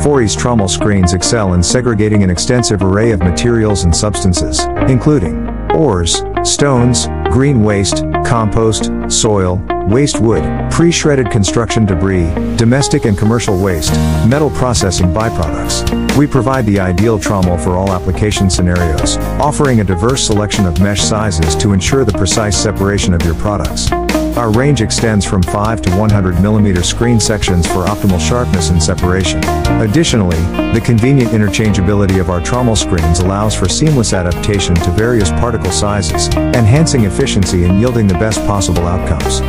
Forui's trommel screens excel in segregating an extensive array of materials and substances, including ores, stones, green waste, compost, soil, waste wood, pre-shredded construction debris, domestic and commercial waste, metal processing byproducts. We provide the ideal trommel for all application scenarios, offering a diverse selection of mesh sizes to ensure the precise separation of your products. Our range extends from 5 to 100 mm screen sections for optimal sharpness and separation. Additionally, the convenient interchangeability of our trommel screens allows for seamless adaptation to various particle sizes, enhancing efficiency and yielding the best possible outcomes.